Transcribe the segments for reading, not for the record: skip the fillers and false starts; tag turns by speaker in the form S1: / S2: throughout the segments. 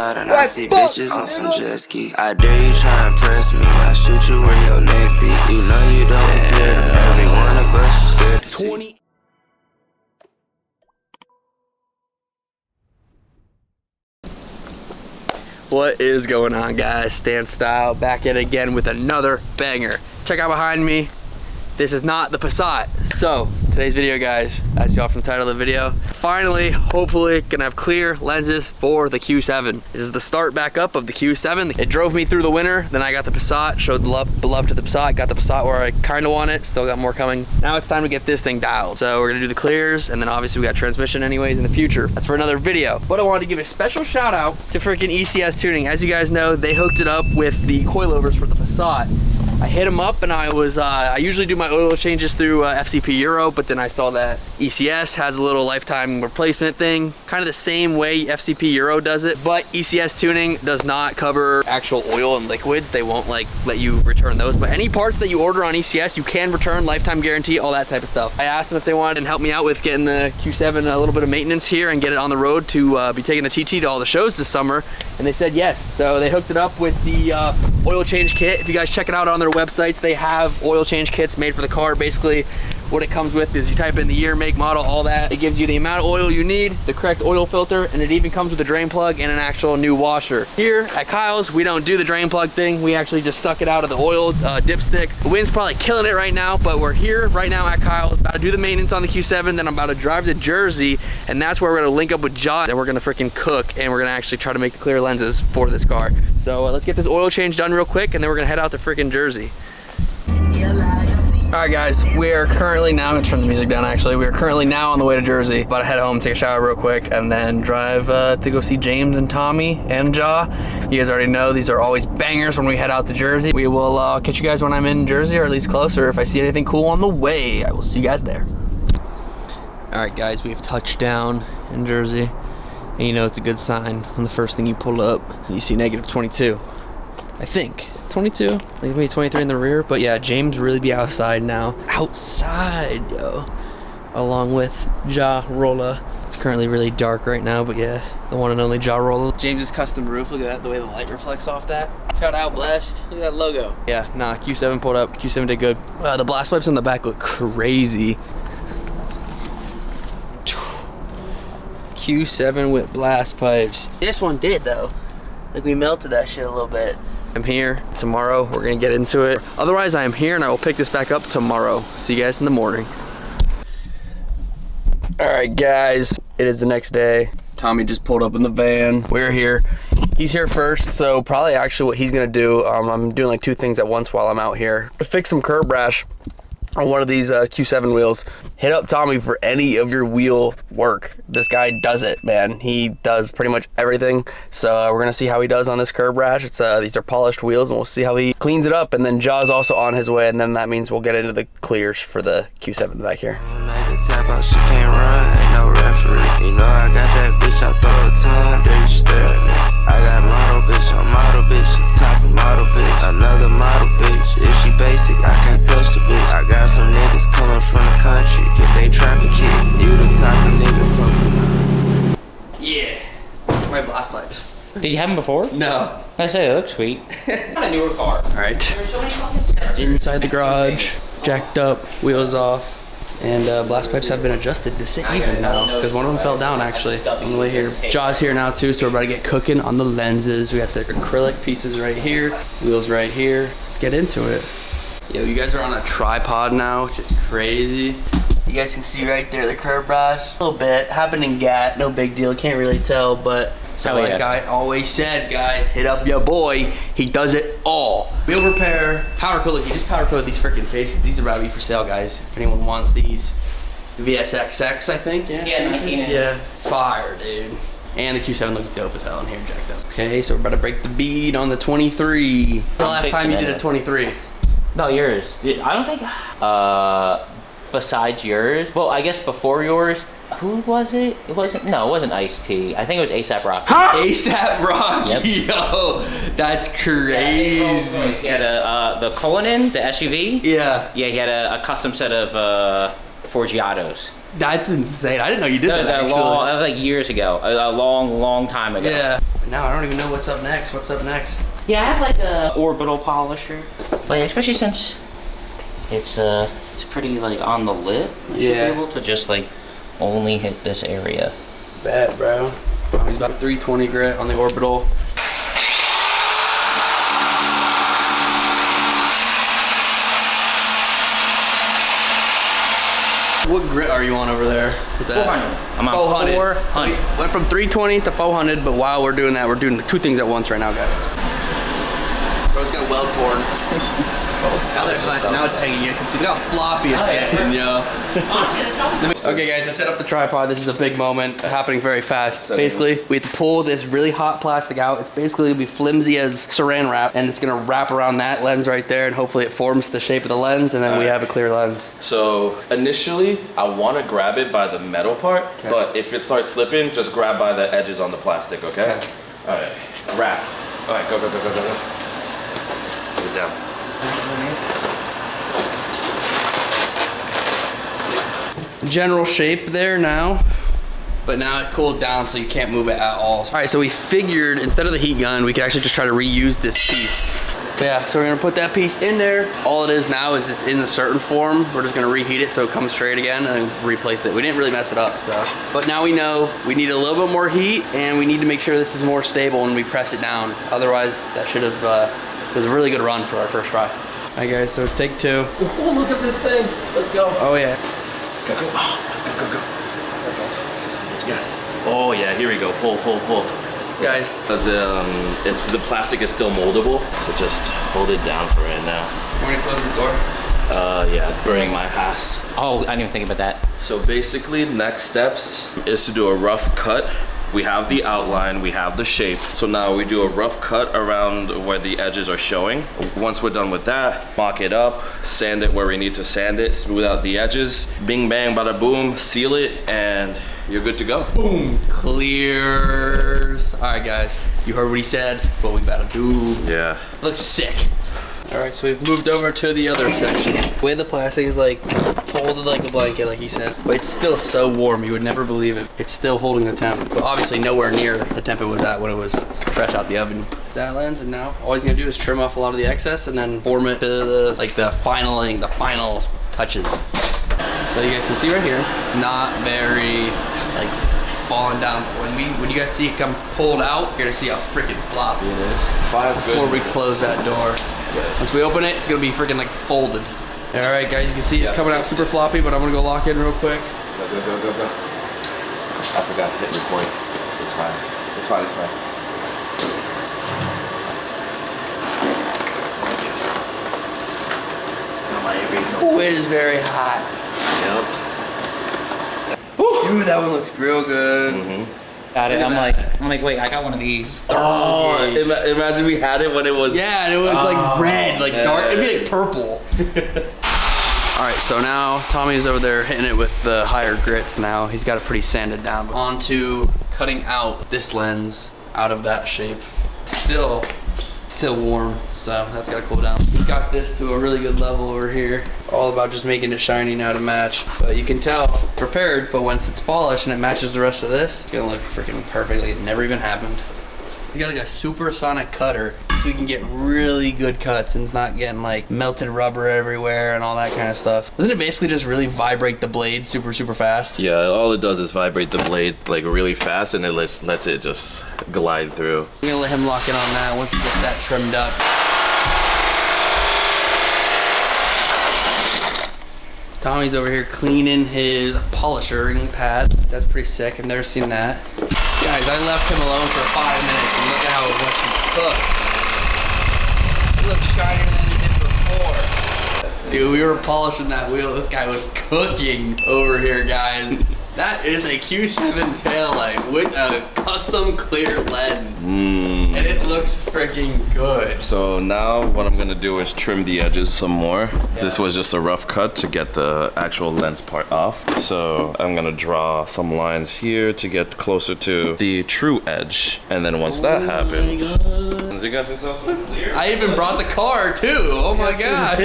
S1: outside and I see bitches on some jet ski. I dare you try and press me, I shoot you where your neck be. You know you don't compare to every one of us, you scared to see.
S2: What is going on, guys? Stan Style back at it again with another banger. Check out behind me. This is not the Passat. So today's video, guys, as you saw from the title of the video, finally, hopefully gonna have clear lenses for the Q7. This is the start back up of the Q7. It drove me through the winter, then I got the Passat, showed the love to the Passat, got the Passat where I kind of want it, still got more coming. Now it's time to get this thing dialed. So we're gonna do the clears, and then obviously we got transmission anyways in the future. That's for another video. But I wanted to give a special shout out to freaking ECSTUNING. As you guys know, they hooked it up with the coilovers for the Passat. I hit them up, and I usually do my oil changes through FCP Euro, but then I saw that ECS has a little lifetime replacement thing, kind of the same way FCP Euro does it, but ECSTUNING does not cover actual oil and liquids. They won't like let you return those, but any parts that you order on ECS, you can return, lifetime guarantee, all that type of stuff. I asked them if they wanted to help me out with getting the Q7 a little bit of maintenance here and get it on the road to be taking the TT to all the shows this summer, and they said yes. So they hooked it up with the oil change kit. If you guys check it out on their websites, they have oil change kits made for the car. Basically what it comes with is you type in the year, make, model, all that. It gives you the amount of oil you need, the correct oil filter, and it even comes with a drain plug and an actual new washer. Here at Kyle's, we don't do the drain plug thing. We actually just suck it out of the oil dipstick. The wind's probably killing it right now, but we're here right now at Kyle's, about to do the maintenance on the Q7, then I'm about to drive to Jersey, and that's where we're gonna link up with Josh, and we're gonna freaking cook, and we're gonna actually try to make the clear lenses for this car. So let's get this oil change done real quick, and then we're gonna head out to freaking Jersey. All right, guys, we are currently now, I'm gonna turn the music down actually. We are currently now on the way to Jersey. About to head home, take a shower real quick, and then drive to go see James and Tommy and Ja. You guys already know these are always bangers when we head out to Jersey. We will catch you guys when I'm in Jersey, or at least closer. If I see anything cool on the way, I will see you guys there. All right, guys, we have touched down in Jersey. And you know it's a good sign when the first thing you pull up, you see -22. I think 22, like maybe 23 in the rear, but yeah, James really be outside now. Outside, yo. Along with Ja Rolla. It's currently really dark right now, but yeah, the one and only Ja Rolla. James's custom roof, look at that, the way the light reflects off that. Shout out Blessed, look at that logo. Yeah, nah, Q7 pulled up, Q7 did good. The blast pipes on the back look crazy. Q7 with blast pipes. This one did though. Like we melted that shit a little bit. I'm here tomorrow, we're gonna get into it. Otherwise I am here and I will pick this back up tomorrow. See you guys in the morning. All right guys, it is the next day. Tommy just pulled up in the van. We're here. He's here first, so probably actually what he's gonna do, I'm doing like 2 things at once while I'm out here. To fix some curb rash on one of these Q7 wheels. Hit up Tommy for any of your wheel work. This guy does it, man. He does pretty much everything. So we're gonna see how he does on this curb rash. It's these are polished wheels, and we'll see how he cleans it up. And then Ja's also on his way, and then that means we'll get into the clears for the Q7 back here.
S1: Tap out, she can't run, ain't no referee. You know I got that bitch, I throw a ton, there you stare at me. I got model bitch, I'm model bitch, she top of model bitch, another model bitch. If she basic, I can't touch the bitch. I got some niggas coming from the country, get they trapping kid. You the type of nigga from the country. Yeah, my blast pipes.
S3: Did you have them before?
S2: No.
S3: I say they look sweet. Not a newer car.
S2: All right.
S3: There's so many fucking sensors.
S2: Inside the garage, jacked up, wheels off. And blast pipes have been adjusted to sit even now, because one of them fell down actually on the way here. Ja's here now too, so we're about to get cooking on the lenses. We got the acrylic pieces right here, wheels right here. Let's get into it. Yo, you guys are on a tripod now, which is crazy. You guys can see right there the curb rash. A little bit, happened in GAT, no big deal, can't really tell, but so like I always said, guys, hit up your boy. He does it all. Wheel repair, powder coat. Look, he just powder coated these freaking faces. These are about to be for sale, guys. If anyone wants these. VZNZZ, I think, yeah?
S3: Yeah, 19.
S2: Yeah, fire, dude. And the Q7 looks dope as hell in here, jacked up. Okay, so we're about to break the bead on the 23. The last time you did a 23?
S3: No, yours. I don't think, besides yours, well, I guess before yours, who was it? It wasn't Ice-T. I think it was A$AP Rocky.
S2: Huh? A$AP Rocky,
S3: yep.
S2: Yo, that's crazy.
S3: Yeah, he had the Cullinan, the SUV.
S2: Yeah.
S3: Yeah, he had a custom set of Forgiatos.
S2: That's insane. I didn't know you did that, actually.
S3: That was like years ago. A long time ago.
S2: Yeah. Now I don't even know what's up next. What's up next?
S3: Yeah, I have like a orbital polisher. But especially since it's pretty like on the lip. I should be able to just like only hit this area.
S2: Bet, bro. He's about 320 grit on the orbital. What grit are you on over there with that?
S3: 400. I'm on 400.
S2: So we went from 320 to 400, but while we're doing that, we're doing two things at once right now, guys. Bro's got weld porn. Now it's hanging. You guys can see look how floppy it's getting, yo. Okay, guys, I set up the tripod. This is a big moment. It's happening very fast. Basically, we have to pull this really hot plastic out. It's basically gonna be flimsy as saran wrap, and it's gonna wrap around that lens right there, and hopefully it forms the shape of the lens, and then we have a clear lens.
S4: So initially, I want to grab it by the metal part, but if it starts slipping, just grab by the edges on the plastic, okay? All right, wrap. All right, go. Put it down.
S2: General shape there now, but now it cooled down so you can't move it at all. All right, so we figured instead of the heat gun, we could actually just try to reuse this piece. But yeah, so we're gonna put that piece in there. All it is now is it's in a certain form. We're just gonna reheat it so it comes straight again and replace it. We didn't really mess it up, so. But now we know we need a little bit more heat and we need to make sure this is more stable when we press it down. Otherwise, that should have, it was a really good run for our first try. All right, guys, so it's take two.
S4: Oh, look at this thing. Let's go.
S2: Oh, yeah.
S4: Go. Yes. Oh yeah, here we go. Pull.
S2: Guys.
S4: Because it's the plastic is still moldable, so just hold it down for right now.
S2: We're gonna close the door.
S4: Yeah, it's burning my ass.
S3: Oh, I didn't even think about that.
S4: So basically, next steps is to do a rough cut. We have the outline, we have the shape. So now we do a rough cut around where the edges are showing. Once we're done with that, mock it up, sand it where we need to sand it, smooth out the edges, bing bang bada boom, seal it, and you're good to go.
S2: Boom, clears. All right, guys, you heard what he said. That's what we gotta do.
S4: Yeah.
S2: Looks sick. All right, so we've moved over to the other section. The way the plastic is like folded like a blanket, like he said, but it's still so warm, you would never believe it. It's still holding the temp, but obviously nowhere near the temp it was at when it was fresh out the oven. It's that lens, and now all he's gonna do is trim off a lot of the excess and then form it to the final touches. So you guys can see right here, not very like falling down. When you guys see it come pulled out, you're gonna see how freaking floppy it is. Before we close that door. Once we open it, it's gonna be freaking like folded. All right, guys, you can see it's coming out super floppy, but I'm gonna go lock in real quick.
S4: Go. I forgot to hit record. It's fine.
S2: Ooh, it is very hot.
S4: Yep.
S2: Dude, that one looks real good.
S3: Got it. I'm like, wait, I got one of these.
S4: Oh, imagine we had it when it was.
S2: Yeah, and it was like red, like dark. It'd be like purple. All right, so now Tommy's over there hitting it with the higher grits now. He's got it pretty sanded down. On to cutting out this lens out of that shape. Still warm, so that's gotta cool down. He's got this to a really good level over here. All about just making it shiny now to match. But you can tell, prepared, but once it's polished and it matches the rest of this, it's gonna look freaking perfect like it never even happened. He's got like a supersonic cutter, so you can get really good cuts and it's not getting like melted rubber everywhere and all that kind of stuff. Doesn't it basically just really vibrate the blade super fast?
S4: Yeah, all it does is vibrate the blade like really fast, and it lets it just glide through.
S2: I'm gonna let him lock in on that once he gets that trimmed up. Tommy's over here cleaning his polishing pad. That's pretty sick. I've never seen that. Guys, I left him alone for 5 minutes and look at how much he cooked. He looks shinier than he did before. Dude, we were polishing that wheel. This guy was cooking over here, guys. That is a Q7 taillight with a custom clear lens. And it looks freaking good.
S4: So now what I'm gonna do is trim the edges some more. Yeah. This was just a rough cut to get the actual lens part off. So I'm gonna draw some lines here to get closer to the true edge. And then once that happens, you got yourself some clear?
S2: I even brought the car too. Oh my god.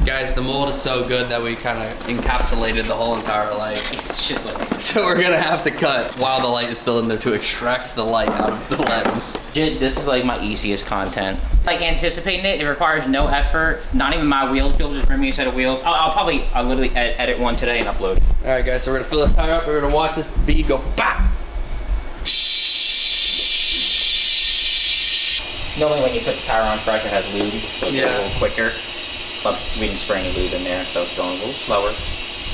S2: Guys, the mold is so good that we kind of encapsulated the whole entire light.
S3: Shit, like.
S2: So we're gonna have to cut while the light is still in there to extract the light out of the lens.
S3: This is like my easiest content. Like anticipating it, it requires no effort. Not even my wheels. People just bring me a set of wheels. I'll literally edit one today and upload.
S2: All right, guys. So we're gonna fill this tire up. We're gonna watch this bead go bop.
S3: Normally when you put the tire on fresh, it has lube, so it's a little quicker. But we didn't spray any lube in there, so it's going a little slower.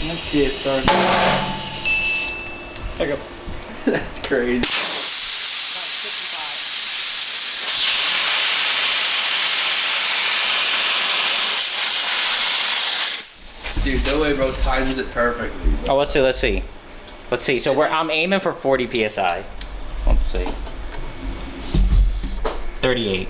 S2: Let's see it start.
S3: There you go.
S2: That's crazy. Dude, no way, bro. Times it perfectly.
S3: Oh, let's see. So I'm aiming for 40 psi. Let's see. 38.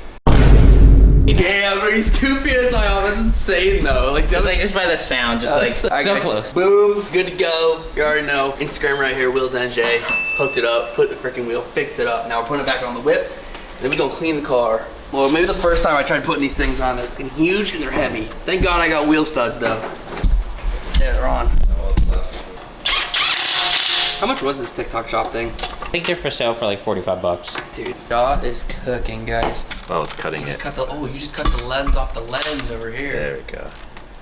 S2: Yeah, but he's 2 psi off. That's insane, though. Like
S3: Just by the sound, just like so
S2: guys,
S3: close.
S2: Boom, good to go. You already know. Instagram right here, VZNZZ. Hooked it up, put the freaking wheel, fixed it up. Now we're putting it back on the whip. Then we gonna clean the car. Well, maybe the first time I tried putting these things on, they're fucking huge and they're heavy. Thank God I got wheel studs, though. Yeah, they're on. How much was this TikTok shop thing?
S3: I think they're for sale for like 45 bucks.
S2: Dude, Shaw is cooking, guys.
S4: I was cutting it.
S2: You just cut the lens off the lens over here.
S4: There we go.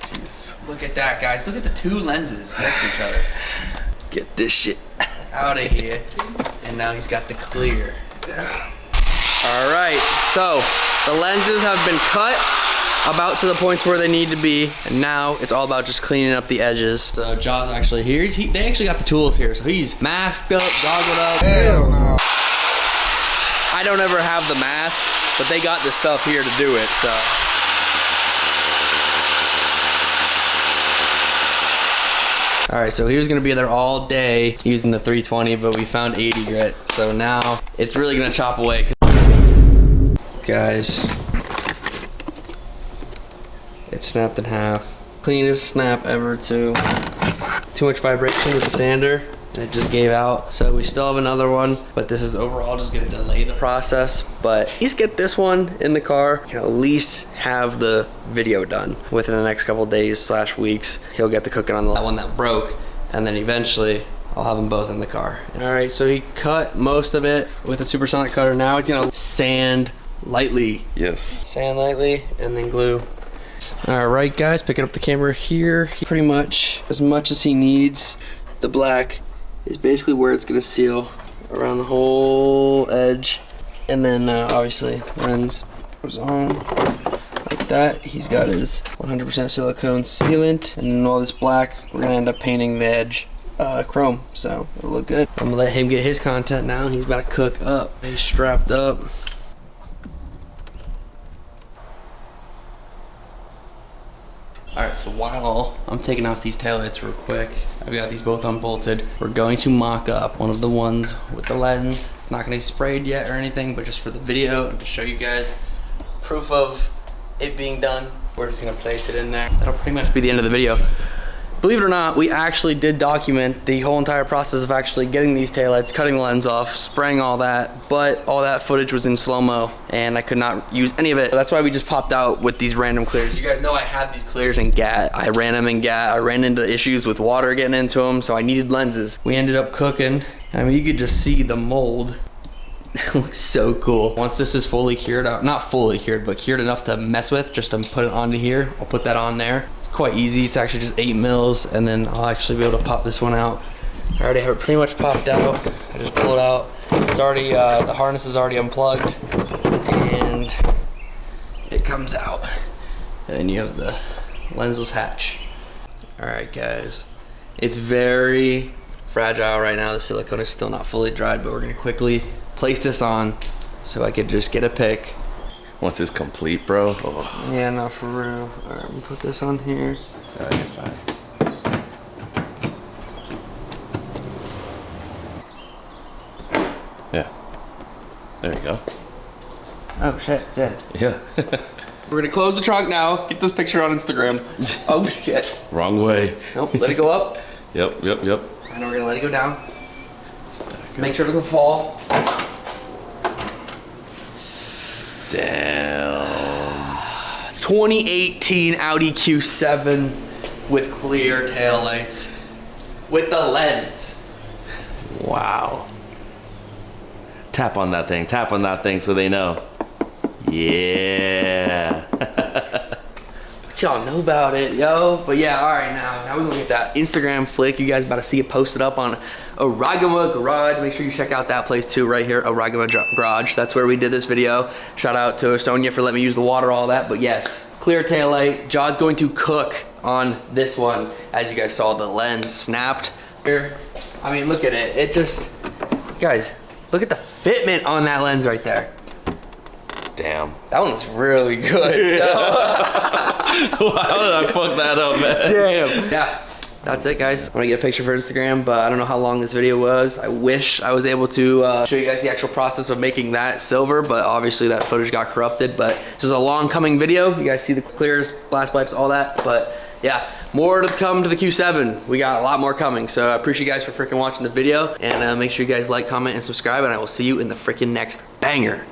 S4: Jeez.
S2: Look at that, guys. Look at the 2 lenses next to each other.
S4: Get this shit
S2: Out of here. And now he's got the clear. All right, so the lenses have been cut about to the points where they need to be, and now it's all about just cleaning up the edges. So Jaw's actually here. They actually got the tools here, so he's masked up, goggled up. Hell no. I don't ever have the mask, but they got the stuff here to do it, so. All right, so he was gonna be there all day using the 320, but we found 80 grit. So now it's really gonna chop away. Guys, it snapped in half. Cleanest snap ever too. Too much vibration with the sander, and it just gave out. So we still have another one, but this is overall just gonna delay the process. But at least get this one in the car. Can at least have the video done within the next couple days / weeks. He'll get to cooking on the one that broke, and then eventually I'll have them both in the car. All right, so he cut most of it with a supersonic cutter. Now he's gonna sand lightly.
S4: Yes.
S2: Sand lightly and then glue. All right, guys, picking up the camera here. Pretty much as he needs. The black is basically where it's gonna seal around the whole edge. And then obviously lens goes on like that. He's got his 100% silicone sealant. And then all this black, we're gonna end up painting the edge chrome, so it'll look good. I'm gonna let him get his content now. He's about to cook up. He's strapped up. All right, so while I'm taking off these taillights real quick, I've got these both unbolted. We're going to mock up one of the ones with the lens. It's not gonna be sprayed yet or anything, but just for the video and to show you guys proof of it being done, we're just gonna place it in there. That'll pretty much be the end of the video. Believe it or not, we actually did document the whole entire process of actually getting these taillights, cutting the lens off, spraying all that, but all that footage was in slow-mo and I could not use any of it. That's why we just popped out with these random clears. You guys know I had these clears in GAT. I ran them in GAT. I ran into issues with water getting into them, so I needed lenses. We ended up cooking. I mean, you could just see the mold. It looks so cool. Once this is fully cured out, not fully cured, but cured enough to mess with, just to put it onto here, I'll put that on there. Quite easy. It's actually just 8 mils, and then I'll actually be able to pop this one out. I already have it pretty much popped out. I just pull it out. It's already the harness is already unplugged, and it comes out. And then you have the lensless hatch. All right, guys. It's very fragile right now. The silicone is still not fully dried, but we're gonna quickly place this on so I could just get a pic.
S4: Once it's complete, bro. Oh.
S2: Yeah, no, for real. All right, I'm gonna put this on here.
S4: All right, you're fine. Yeah. There you go.
S2: Oh shit, it's in.
S4: Yeah.
S2: We're gonna close the trunk now. Get this picture on Instagram. Oh shit.
S4: Wrong way.
S2: Nope, let it go up.
S4: Yep.
S2: And we're gonna let it go down. Make sure it doesn't fall.
S4: Damn.
S2: 2018 Audi Q7 with clear taillights with the lens.
S4: Wow. Tap on that thing so they know. Yeah.
S2: What y'all know about it, yo? But yeah, all right, now we're gonna get that Instagram flick. You guys about to see it posted up on Aragama Garage. Make sure you check out that place too, right here, Aragama Garage. That's where we did this video. Shout out to Sonia for letting me use the water, all that. But yes, clear taillight. Jaw's going to cook on this one. As you guys saw, the lens snapped here. I mean, look at it. It just, guys, look at the fitment on that lens right there.
S4: Damn.
S2: That one's really good.
S4: How did I fuck that up, man?
S2: Damn. Yeah. That's it, guys. I'm gonna get a picture for Instagram, but I don't know how long this video was. I wish I was able to show you guys the actual process of making that silver, but obviously that footage got corrupted. But this is a long coming video. You guys see the clears, blast pipes, all that. But yeah, more to come to the Q7. We got a lot more coming. So I appreciate you guys for freaking watching the video, and make sure you guys like, comment, and subscribe, and I will see you in the freaking next banger.